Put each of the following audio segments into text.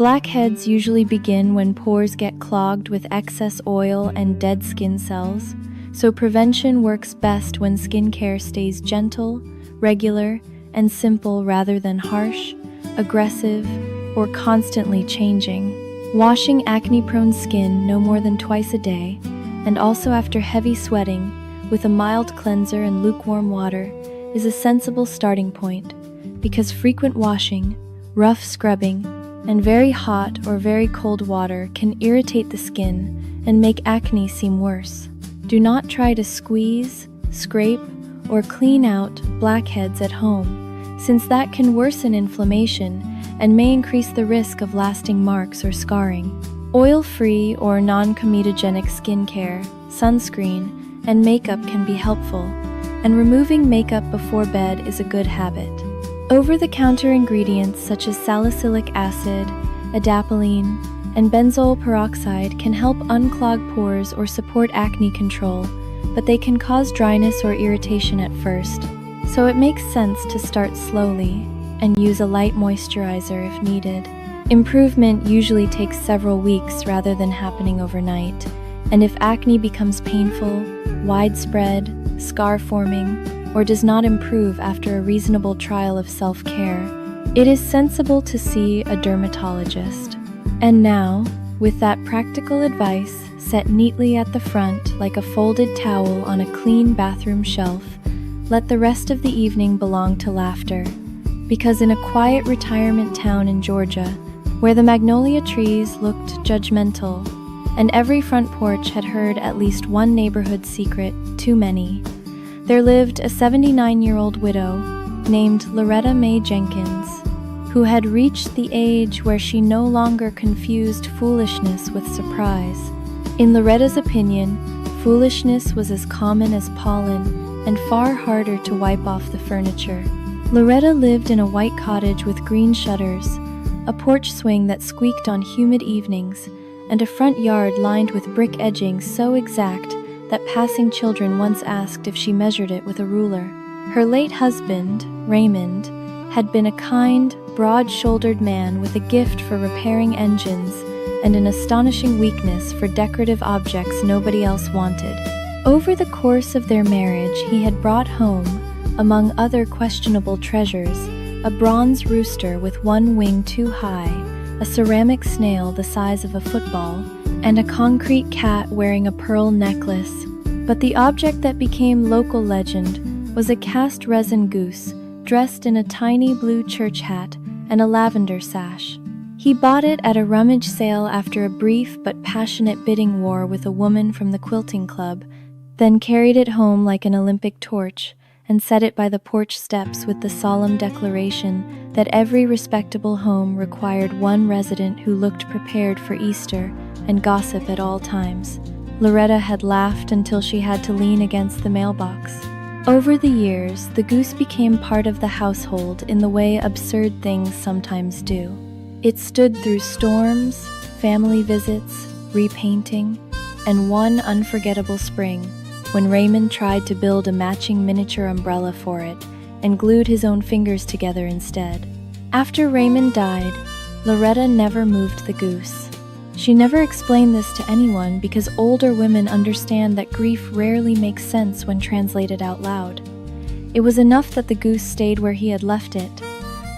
Blackheads usually begin when pores get clogged with excess oil and dead skin cells, so prevention works best when skincare stays gentle, regular, and simple rather than harsh, aggressive, or constantly changing. Washing acne-prone skin no more than twice a day, and also after heavy sweating, with a mild cleanser and lukewarm water, is a sensible starting point, because frequent washing, rough scrubbing, and very hot or very cold water can irritate the skin and make acne seem worse. Do not try to squeeze, scrape, or clean out blackheads at home, since that can worsen inflammation and may increase the risk of lasting marks or scarring. Oil-free or non-comedogenic skincare, sunscreen, and makeup can be helpful, and removing makeup before bed is a good habit. Over-the-counter ingredients such as salicylic acid, adapalene, and benzoyl peroxide can help unclog pores or support acne control, but they can cause dryness or irritation at first, so it makes sense to start slowly and use a light moisturizer if needed. Improvement usually takes several weeks rather than happening overnight, and if acne becomes painful, widespread, scar-forming, or does not improve after a reasonable trial of self-care, it is sensible to see a dermatologist. And now, with that practical advice set neatly at the front like a folded towel on a clean bathroom shelf, let the rest of the evening belong to laughter. Because in a quiet retirement town in Georgia, where the magnolia trees looked judgmental, and every front porch had heard at least one neighborhood secret too many, there lived a 79-year-old widow named Loretta Mae Jenkins, who had reached the age where she no longer confused foolishness with surprise. In Loretta's opinion, foolishness was as common as pollen and far harder to wipe off the furniture. Loretta lived in a white cottage with green shutters, a porch swing that squeaked on humid evenings, and a front yard lined with brick edging so exact that passing children once asked if she measured it with a ruler. Her late husband, Raymond, had been a kind, broad-shouldered man with a gift for repairing engines and an astonishing weakness for decorative objects nobody else wanted. Over the course of their marriage, he had brought home, among other questionable treasures, a bronze rooster with one wing too high, a ceramic snail the size of a football, and a concrete cat wearing a pearl necklace. But the object that became local legend was a cast resin goose dressed in a tiny blue church hat and a lavender sash. He bought it at a rummage sale after a brief but passionate bidding war with a woman from the quilting club, then carried it home like an Olympic torch and set it by the porch steps with the solemn declaration that every respectable home required one resident who looked prepared for Easter and gossip at all times. Loretta had laughed until she had to lean against the mailbox. Over the years, the goose became part of the household in the way absurd things sometimes do. It stood through storms, family visits, repainting, and one unforgettable spring when Raymond tried to build a matching miniature umbrella for it and glued his own fingers together instead. After Raymond died, Loretta never moved the goose. She never explained this to anyone because older women understand that grief rarely makes sense when translated out loud. It was enough that the goose stayed where he had left it,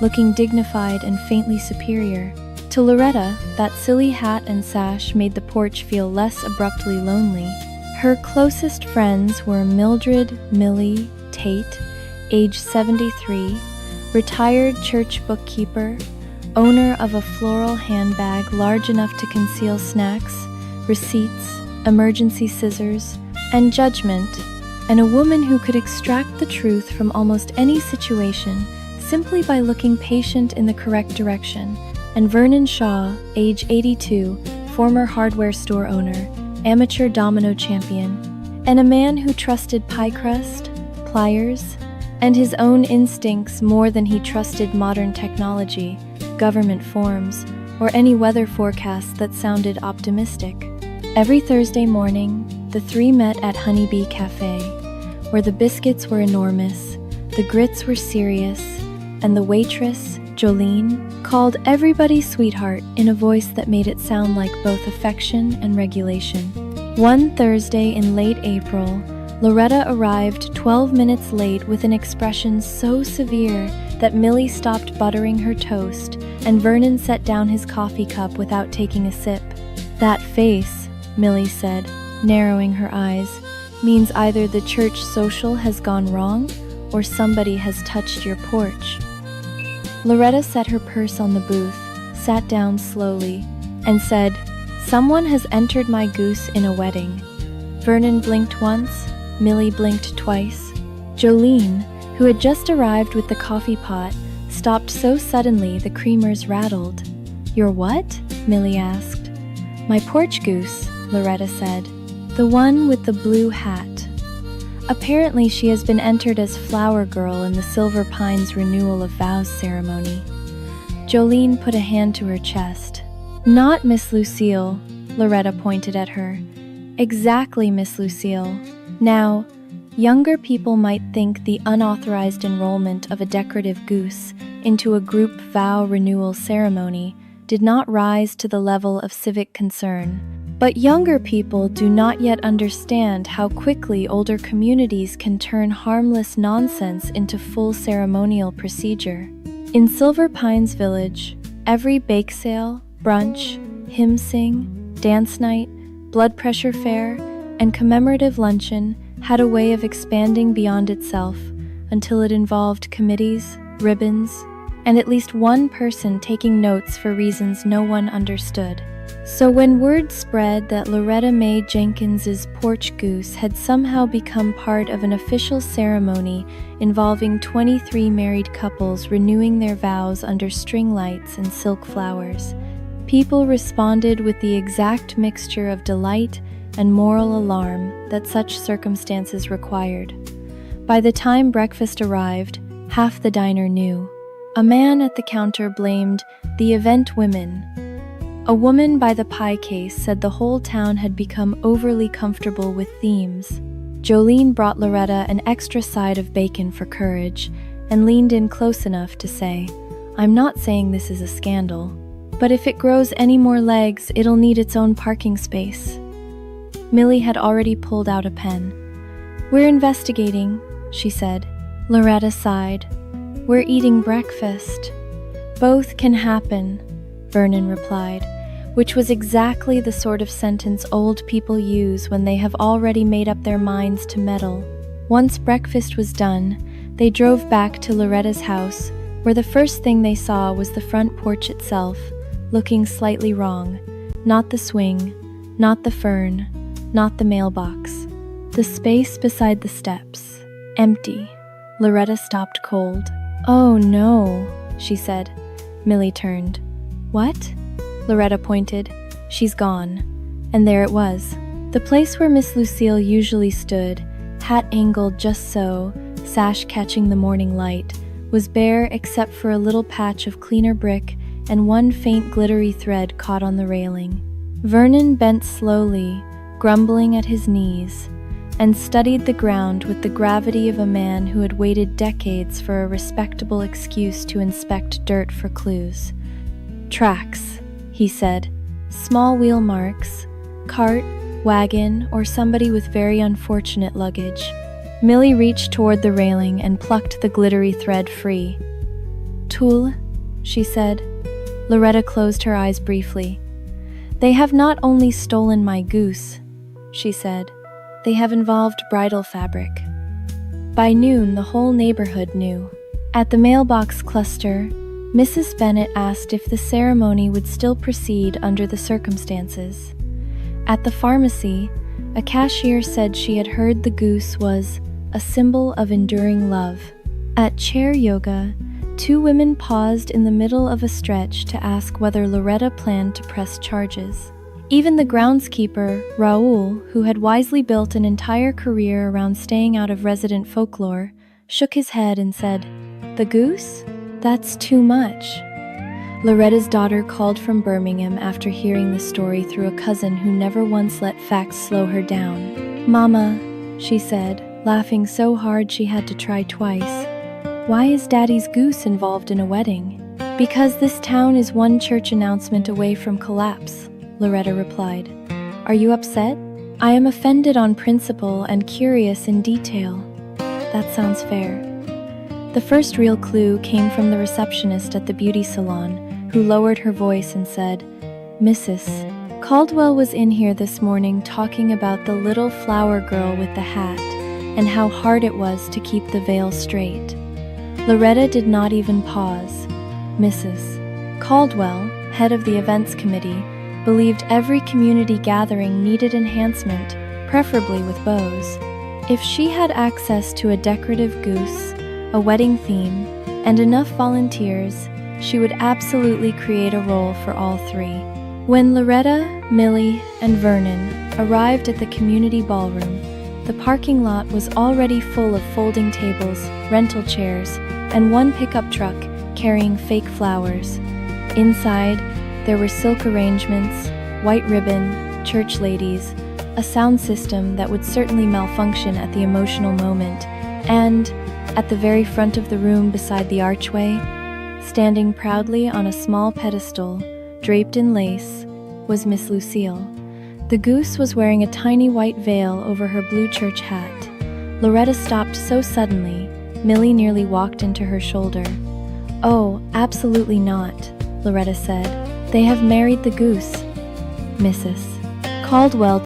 looking dignified and faintly superior. To Loretta, that silly hat and sash made the porch feel less abruptly lonely. Her closest friends were Mildred Millie Tate, age 73, retired church bookkeeper, owner of a floral handbag large enough to conceal snacks, receipts, emergency scissors, and judgment, and a woman who could extract the truth from almost any situation simply by looking patient in the correct direction, and Vernon Shaw, age 82, former hardware store owner, amateur domino champion, and a man who trusted pie crust, pliers, and his own instincts more than he trusted modern technology, government forms, or any weather forecast that sounded optimistic. Every Thursday morning, the three met at Honeybee Cafe, where the biscuits were enormous, the grits were serious, and the waitress, Jolene called everybody sweetheart in a voice that made it sound like both affection and regulation. One Thursday in late April, Loretta arrived 12 minutes late with an expression so severe that Millie stopped buttering her toast and Vernon set down his coffee cup without taking a sip. "That face," Millie said, narrowing her eyes, "means either the church social has gone wrong or somebody has touched your porch." Loretta set her purse on the booth, sat down slowly, and said, "Someone has entered my goose in a wedding." Vernon blinked once, Millie blinked twice. Jolene, who had just arrived with the coffee pot, stopped so suddenly the creamers rattled. "Your what?" Millie asked. "My porch goose," Loretta said. "The one with the blue hat. Apparently she has been entered as flower girl in the Silver Pines renewal of vows ceremony." Jolene put a hand to her chest. "Not Miss Lucille," Loretta pointed at her. "Exactly, Miss Lucille. Now, younger people might think the unauthorized enrollment of a decorative goose into a group vow renewal ceremony did not rise to the level of civic concern. But younger people do not yet understand how quickly older communities can turn harmless nonsense into full ceremonial procedure. In Silver Pines Village, every bake sale, brunch, hymn sing, dance night, blood pressure fair, and commemorative luncheon had a way of expanding beyond itself until it involved committees, ribbons, and at least one person taking notes for reasons no one understood. So when word spread that Loretta Mae Jenkins's porch goose had somehow become part of an official ceremony involving 23 married couples renewing their vows under string lights and silk flowers, people responded with the exact mixture of delight and moral alarm that such circumstances required. By the time breakfast arrived, half the diner knew. A man at the counter blamed the event women. A woman by the pie case said the whole town had become overly comfortable with themes. Jolene brought Loretta an extra side of bacon for courage and leaned in close enough to say, "I'm not saying this is a scandal, but if it grows any more legs, it'll need its own parking space." Millie had already pulled out a pen. "We're investigating," she said. Loretta sighed. "We're eating breakfast." "Both can happen," Vernon replied, which was exactly the sort of sentence old people use when they have already made up their minds to meddle. Once breakfast was done, they drove back to Loretta's house, where the first thing they saw was the front porch itself, looking slightly wrong. Not the swing, not the fern, not the mailbox. The space beside the steps. Empty. Loretta stopped cold. "Oh no," she said. Millie turned. "What?" Loretta pointed. "She's gone." And there it was. The place where Miss Lucille usually stood, hat angled just so, sash catching the morning light, was bare except for a little patch of cleaner brick and one faint glittery thread caught on the railing. Vernon bent slowly, grumbling at his knees, and studied the ground with the gravity of a man who had waited decades for a respectable excuse to inspect dirt for clues. "Tracks," he said. "Small wheel marks. Cart, wagon, or somebody with very unfortunate luggage." Millie reached toward the railing and plucked the glittery thread free. "Tulle," she said. Loretta closed her eyes briefly. "They have not only stolen my goose," she said. "They have involved bridal fabric." By noon, the whole neighborhood knew. At the mailbox cluster, Mrs. Bennet asked if the ceremony would still proceed under the circumstances. At the pharmacy, a cashier said she had heard the goose was a symbol of enduring love. At chair yoga, two women paused in the middle of a stretch to ask whether Loretta planned to press charges. Even the groundskeeper, Raoul, who had wisely built an entire career around staying out of resident folklore, shook his head and said, "The goose? That's too much." Loretta's daughter called from Birmingham after hearing the story through a cousin who never once let facts slow her down. "Mama," she said, laughing so hard she had to try twice, "why is Daddy's goose involved in a wedding?" Because this town is one church announcement away from collapse, Loretta replied. Are you upset? I am offended on principle and curious in detail. That sounds fair. The first real clue came from the receptionist at the beauty salon, who lowered her voice and said, Mrs. Caldwell was in here this morning talking about the little flower girl with the hat and how hard it was to keep the veil straight. Loretta did not even pause. Mrs. Caldwell, head of the events committee, believed every community gathering needed enhancement, preferably with bows. If she had access to a decorative goose, a wedding theme, and enough volunteers, she would absolutely create a role for all three. When Loretta, Millie, and Vernon arrived at the community ballroom, the parking lot was already full of folding tables, rental chairs, and one pickup truck carrying fake flowers. Inside, there were silk arrangements, white ribbon, church ladies, a sound system that would certainly malfunction at the emotional moment, and, at the very front of the room beside the archway, standing proudly on a small pedestal, draped in lace, was Miss Lucille. The goose was wearing a tiny white veil over her blue church hat. Loretta stopped so suddenly, Millie nearly walked into her shoulder. Oh, absolutely not, Loretta said. They have married the goose. Mrs. Caldwell